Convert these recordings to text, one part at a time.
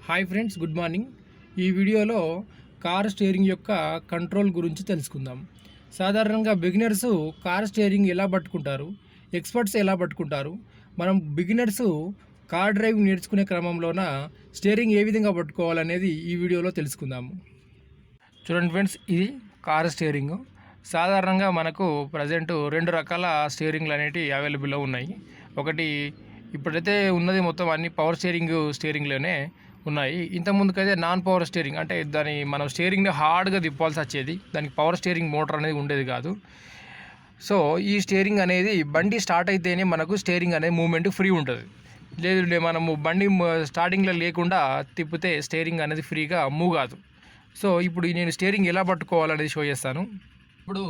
Hi friends, good morning. ఈ వీడియోలో car steering యొక్క కంట్రోల్ గురించి తెలుసుకుందాం. సాధారణంగా బిగినర్స్ కార్ స్టీరింగ్ ఎలా పట్టుకుంటారు, ఎక్స్పర్ట్స్ ఎలా పట్టుకుంటారు, మనం బిగినర్స్ కార్ డ్రైవింగ్ నేర్చుకునే క్రమంలోన స్టీరింగ్ ఏ విధంగా పట్టుకోవాలనేది ఈ వీడియోలో తెలుసుకుందాము. చూడండి ఫ్రెండ్స్, ఇది కార్ స్టీరింగ్. సాధారణంగా మనకు ప్రజెంట్ రెండు రకాల స్టీరింగ్లు అనేవి అవైలబుల్లో ఉన్నాయి. ఒకటి ఇప్పుడైతే ఉన్నది మొత్తం అన్ని పవర్ స్టీరింగ్లోనే ఉన్నాయి. ఇంతకుముందుకైతే నాన్ పవర్ స్టీరింగ్, అంటే మనం స్టీరింగ్ని హార్డ్గా తిప్పాల్సి వచ్చేది. దానికి పవర్ స్టీరింగ్ మోటార్ అనేది ఉండేది కాదు. సో ఈ స్టీరింగ్ అనేది బండి స్టార్ట్ అయితేనే మనకు స్టీరింగ్ అనేది మూమెంట్ ఫ్రీ ఉంటుంది. లేదు మనము బండి స్టార్టింగ్లో లేకుండా తిప్పితే స్టీరింగ్ అనేది ఫ్రీగా మూవ్ కాదు. సో ఇప్పుడు నేను స్టీరింగ్ ఎలా పట్టుకోవాలనేది షో చేస్తాను. ఇప్పుడు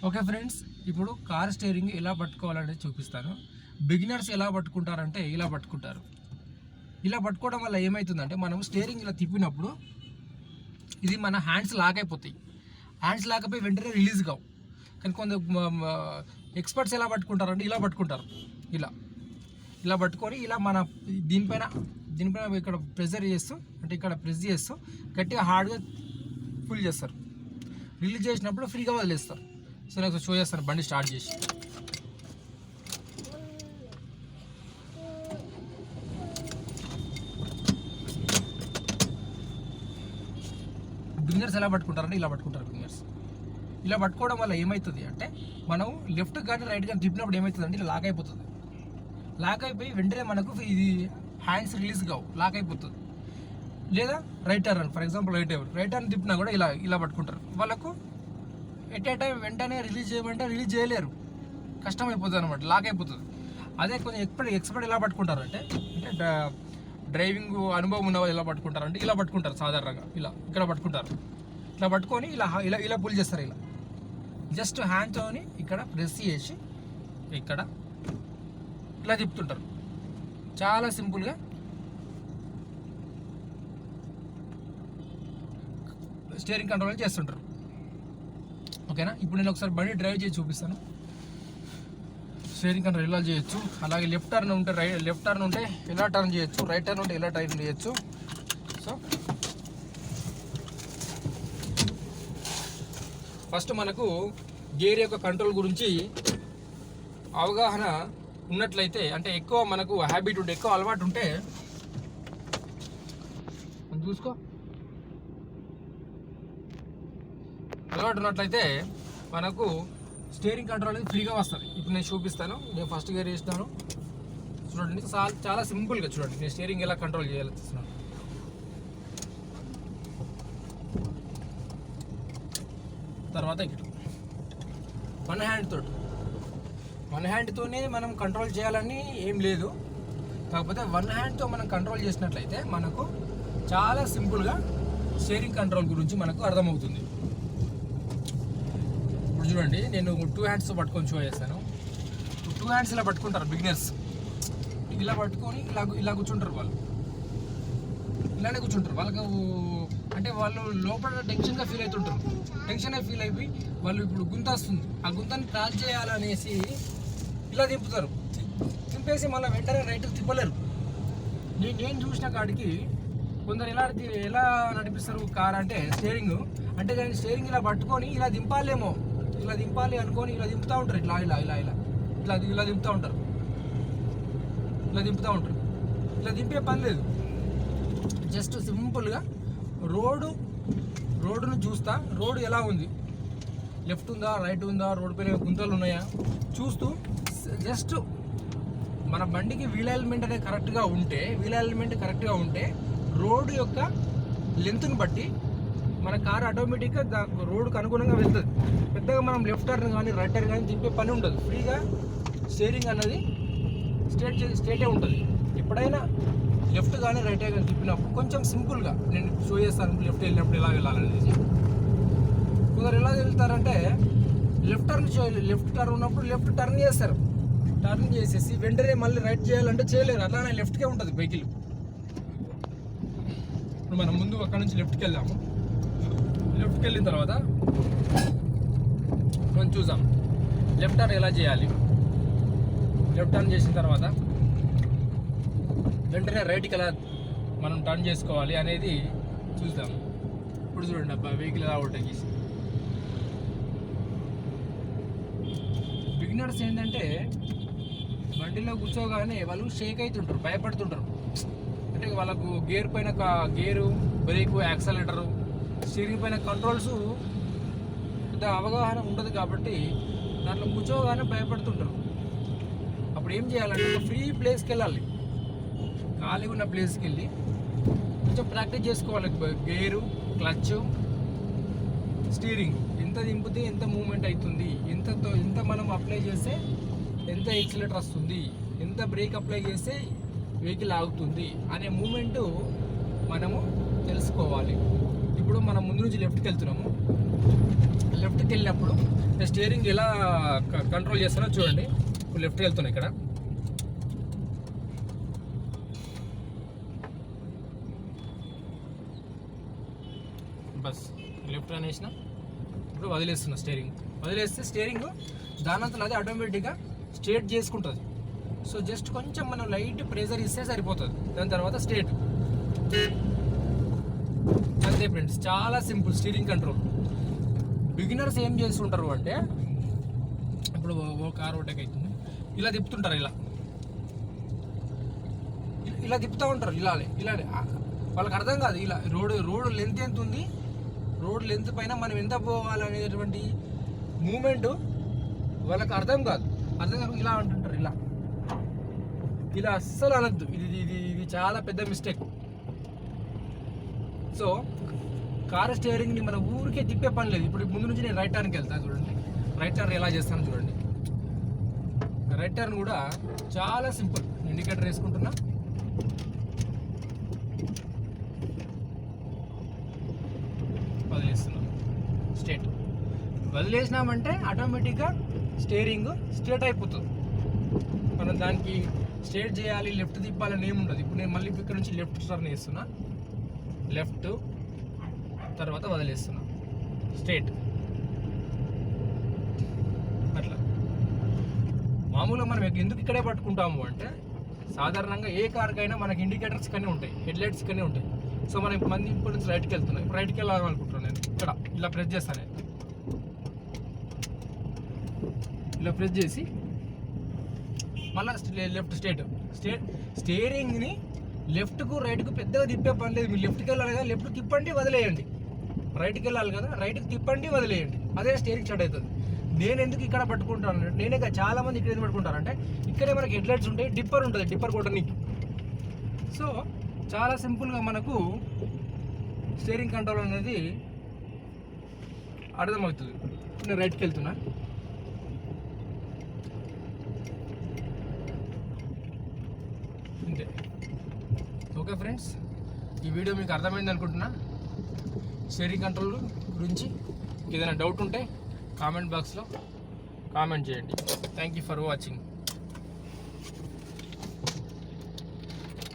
ఓకే ఫ్రెండ్స్, ఇప్పుడు కార్ స్టీరింగ్ ఎలా పట్టుకోవాలనేది చూపిస్తాను. బిగినర్స్ ఎలా పట్టుకుంటారంటే ఇలా పట్టుకుంటారు. ఇలా పట్టుకోవడం వల్ల ఏమవుతుందంటే మనం స్టీరింగ్ ఇలా తిప్పినప్పుడు ఇది మన హ్యాండ్స్ లాక్ అయిపోతాయి. హ్యాండ్స్ లాక్ అయిపోయి వెంటనే రిలీజ్ కావు. కానీ కొంత ఎక్స్పర్ట్స్ ఎలా పట్టుకుంటారంటే ఇలా పట్టుకుంటారు. ఇలా పట్టుకొని ఇలా మన దీనిపైన ఇక్కడ ప్రెజర్ చేస్తూ, అంటే ఇక్కడ ప్రెస్ చేస్తూ గట్టిగా హార్డ్గా ఫుల్ చేస్తారు. రిలీజ్ చేసినప్పుడు ఫ్రీగా వదిలేస్తారు. సో నాకు షో చేస్తాను బండి స్టార్ట్ చేసి. బిగినర్స్ ఎలా పట్టుకుంటారంటే ఇలా పట్టుకుంటారు. బిగినర్స్ ఇలా పట్టుకోవడం వల్ల ఏమవుతుంది అంటే మనం లెఫ్ట్ కానీ రైట్ కానీ తిప్పినప్పుడు ఏమవుతుంది అంటే ఇలా లాక్ అయిపోతుంది. లాక్ అయిపోయి వెంటనే మనకు ఇది హ్యాండ్స్ రిలీజ్ కావు, లాక్ అయిపోతుంది. లేదా right turn, for example right turn తిప్పినా కూడా ఇలా పట్టుకుంటారు. వాళ్ళకు ఎట్ ఏ టైం వెంటనే రిలీజ్ చేయమంటే రిలీజ్ చేయలేరు, కష్టం అయిపోతుంది అనమాట, లాక్ అయిపోతుంది. అదే కొంచెం ఎక్స్పర్ట్ ఎలా పట్టుకుంటారు అంటే డ్రైవింగ్ అనుభవం ఉన్న వాళ్ళు ఎలా పట్టుకుంటారంటే ఇలా పట్టుకుంటారు. సాధారణంగా ఇక్కడ పట్టుకుంటారు. ఇట్లా పట్టుకొని ఇలా పుల్ చేస్తారు. ఇలా జస్ట్ హ్యాండ్తోని ఇక్కడ ప్రెస్ చేసి ఇక్కడ ఇలా తిప్పుతుంటారు. చాలా సింపుల్గా స్టీరింగ్ కంట్రోల్ చేస్తుంటారు. ఓకేనా? ఇప్పుడు నేను ఒకసారి బండి డ్రైవ్ చేసి చూపిస్తాను. స్టీరింగ్ కంట్రోల్ ఎలా చేయొచ్చు, అలాగే లెఫ్ట్ టర్న్ ఉంటే ఎలా టర్న్ చేయొచ్చు, రైట్ టర్న్ ఉంటే ఎలా టర్న్ చేయొచ్చు. సో ఫస్ట్ మనకు గేర్ యొక్క కంట్రోల్ గురించి అవగాహన ఉన్నట్లయితే, అంటే ఎక్కువ మనకు హ్యాబిట్ ఉంటే, ఎక్కువ అలవాటు ఉంటే చూసుకో, అలవాటు ఉన్నట్లయితే మనకు స్టీరింగ్ కంట్రోల్ అనేది ఫ్రీగా వస్తుంది. ఇప్పుడు నేను చూపిస్తాను. నేను ఫస్ట్ గేర్ వేసినాను, చూడండి. చాలా సింపుల్గా చూడండి నేను స్టీరింగ్ ఎలా కంట్రోల్ చేయాలో చూస్తున్నాను. తర్వాత ఇక్కడ వన్ హ్యాండ్తోనే మనం కంట్రోల్ చేయాలని ఏం లేదు. కాకపోతే వన్ హ్యాండ్తో మనం కంట్రోల్ చేసినట్లయితే మనకు చాలా సింపుల్గా స్టీరింగ్ కంట్రోల్ గురించి మనకు అర్థమవుతుంది. ఇప్పుడు చూడండి, నేను 2 హ్యాండ్స్తో పట్టుకొని షో చేస్తాను. 2 హ్యాండ్స్ ఇలా పట్టుకుంటారు బిగినర్స్. ఇలా పట్టుకొని ఇలా కూర్చుంటారు. వాళ్ళు ఇలానే కూర్చుంటారు. వాళ్ళకు అంటే వాళ్ళు లోపల టెన్షన్గా ఫీల్ అయిపోయి వాళ్ళు ఇప్పుడు గుంత వస్తుంది, ఆ గుంతని క్రాస్ చేయాలనేసి ఇలా దింపుతారు. దింపేసి మళ్ళీ వెంటనే రైట్కి తిప్పలేరు. నేను చూసిన కాడికి కొందరు ఎలా నడిపిస్తారు కార్ అంటే స్టీరింగ్, అంటే దాన్ని స్టీరింగ్ ఇలా పట్టుకొని ఇలా దింపాలేమో, ఇలా దింపాలి అనుకొని ఇలా దింపుతూ ఉంటారు. ఇలా దింపుతూ ఉంటారు. ఇలా దింపే పని లేదు. జస్ట్ సింపుల్గా రోడ్డును చూస్తా, రోడ్డు ఎలా ఉంది, లెఫ్ట్ ఉందా రైట్ ఉందా, రోడ్డు పైన గుంతలు ఉన్నాయా చూస్తూ జస్ట్ మన బండికి వీల్ అలైన్మెంట్ అనేది కరెక్ట్గా ఉంటే రోడ్డు యొక్క లెంత్ని బట్టి మన కారు ఆటోమేటిక్గా రోడ్డుకు అనుగుణంగా వెళ్తుంది. పెద్దగా మనం లెఫ్ట్ టర్న్ కానీ రైట్ టర్న్ కానీ తిప్పే పని ఉండదు. ఫ్రీగా స్టీరింగ్ అన్నది స్ట్రేటే ఉంటుంది. ఎప్పుడైనా లెఫ్ట్ కానీ రైట్ కానీ తిప్పినప్పుడు కొంచెం సింపుల్గా నేను షో చేస్తాను. లెఫ్ట్ వెళ్ళినప్పుడు ఎలా వెళ్ళాలనేది కొందరు ఎలా వెళ్తారంటే లెఫ్ట్ టర్న్ ఉన్నప్పుడు లెఫ్ట్ టర్న్ చేస్తారు. టర్న్ చేసేసి వెంటనే మళ్ళీ రైట్ చేయాలంటే చేయలేరు. అట్లానే లెఫ్ట్కే ఉంటుంది వెహికల్. ఇప్పుడు మనం ముందు అక్కడ నుంచి లెఫ్ట్కి వెళ్ళాము. లెఫ్ట్కి వెళ్ళిన తర్వాత మనం చూసాం లెఫ్ట్ టర్న్ ఎలా చేయాలి. లెఫ్ట్ టర్న్ చేసిన తర్వాత వెంటనే రైట్కి ఎలా మనం టర్న్ చేసుకోవాలి అనేది చూద్దాం. ఇప్పుడు చూడండి అబ్బా వెహికల్ ఎలా ఓవర్టేక్ చేసి. బిగినర్స్ ఏంటంటే బండిలో కూర్చోగానే వాళ్ళు షేక్ అవుతుంటారు, భయపడుతుంటారు. అంటే వాళ్ళకు గేర్ పైన గేరు, బ్రేకు, యాక్సలేటరు, స్టీరింగ్ పైన కంట్రోల్స్ పెద్ద అవగాహన ఉండదు కాబట్టి దాంట్లో కూర్చోగానే భయపడుతుంటారు. అప్పుడు ఏం చేయాలంటే ఒక ఫ్రీ ప్లేస్కి వెళ్ళాలి, ఖాళీగా ఉన్న ప్లేస్కి వెళ్ళి కొంచెం ప్రాక్టీస్ చేసుకోవాలి. గేరు, క్లచ్, స్టీరింగ్ ఎంత దింపితే ఎంత మూమెంట్ అవుతుంది, ఎంత మనం అప్లై చేస్తే ఎంత ఎక్సిలేటర్ వస్తుంది, ఎంత బ్రేక్ అప్లై చేస్తే వెహికల్ ఆగుతుంది అనే మూమెంట్ మనము తెలుసుకోవాలి. ఇప్పుడు మనం ముందు నుంచి లెఫ్ట్కి వెళ్తున్నాము. లెఫ్ట్కి వెళ్ళినప్పుడు స్టీరింగ్ ఎలా కంట్రోల్ చేస్తానో చూడండి. ఇప్పుడు లెఫ్ట్కి వెళ్తున్నాను. ఇక్కడ బస్ లెఫ్ట్ అనేసిన ఇప్పుడు వదిలేస్తున్నా. వదిలేస్తే స్టీరింగ్ దానంతలో అది ఆటోమేటిక్గా స్ట్రేట్ చేసుకుంటుంది. సో జస్ట్ కొంచెం మనం లైట్ ప్రెజర్ ఇస్తే సరిపోతుంది. దాని తర్వాత స్ట్రేట్, అంతే ఫ్రెండ్స్. చాలా సింపుల్ స్టీరింగ్ కంట్రోల్. బిగినర్స్ ఏం చేస్తుంటారు అంటే ఇప్పుడు కార్ ఓవర్టేక్ అవుతుంది, ఇలా తిప్పుతుంటారు, ఇలా తిప్పుతూ ఉంటారు. ఇలానే వాళ్ళకి అర్థం కాదు. ఇలా రోడ్ లెంత్ ఎంత ఉంది, రోడ్ లెంత్ పైన మనం ఎంత పోవాలనేటువంటి మూమెంట్ వాళ్ళకి అర్థం కాదు. ఇలా అంటుంటారు. ఇలా అస్సలు అనద్దు. ఇది చాలా పెద్ద మిస్టేక్. సో కార్ స్టీరింగ్ని మన ఊరికే తిప్పే పని లేదు. ఇప్పుడు ముందు నుంచి నేను రైట్ టర్న్కి వెళ్తాను. చూడండి రైట్ టర్న్ ఎలా చేస్తాను చూడండి. రైట్ టర్న్ కూడా చాలా సింపుల్. ఇండికేటర్ వేసుకుంటున్నా, వదిలేస్తున్నాం. స్ట్రేట్ వదిలేసినామంటే ఆటోమేటిక్గా స్టీరింగ్ స్ట్రేట్ అయిపోతుంది. మనం దానికి స్ట్రేట్ చేయాలి, లెఫ్ట్ తిప్పాలని ఏముండదు. ఇప్పుడు నేను మళ్ళీ ఇక్కడ నుంచి లెఫ్ట్ టర్న్ వేస్తున్నా, లెఫ్ట్ తర్వాత వదిలేస్తున్నా, స్ట్రేట్. అట్లా మామూలుగా మనం ఎందుకు ఇక్కడే పట్టుకుంటాము అంటే సాధారణంగా ఏ కార్కైనా మనకి ఇండికేటర్స్ కానీ ఉంటాయి, హెడ్లైట్స్ కానీ ఉంటాయి. సో మనం ఇప్పుడు నుంచి రైట్కి వెళ్తున్నాం. ఇప్పుడు రైట్కి వెళ్ళాలనుకుంటున్నాను నేను. ఇక్కడ ఇలా ప్రెస్ చేస్తాను. నేను ఇలా ప్రెస్ చేసి మళ్ళీ లెఫ్ట్ స్టీరింగ్ని లెఫ్ట్కు రైట్కు పెద్దగా తిప్పే పని లేదు. మీరు లెఫ్ట్కి వెళ్ళాలి కదా, లెఫ్ట్ తిప్పండి వదిలేయండి. రైట్కి వెళ్ళాలి కదా, రైట్కి తిప్పండి వదిలేయండి. అదే స్టీరింగ్ స్టార్ట్ అవుతుంది. నేను ఎందుకు ఇక్కడ పట్టుకుంటాను అంటే నేనే చాలా మంది ఇక్కడ ఎందుకు పట్టుకుంటారంటే ఇక్కడే మనకి హెడ్లైట్స్ ఉంటాయి, డిప్పర్ ఉంటుంది, డిప్పర్ కొట్టడానికి. సో చాలా సింపుల్గా మనకు స్టీరింగ్ కంట్రోల్ అనేది అర్థమవుతుంది. నేను రైట్కి వెళ్తున్నా. అంతే. ఓకే ఫ్రెండ్స్, ఈ వీడియో మీకు అర్థమైంది అనుకుంటున్నా. స్టీరింగ్ కంట్రోల్ గురించి ఏదైనా డౌట్ ఉంటే కామెంట్ బాక్స్లో కామెంట్ చేయండి. Thank you for watching.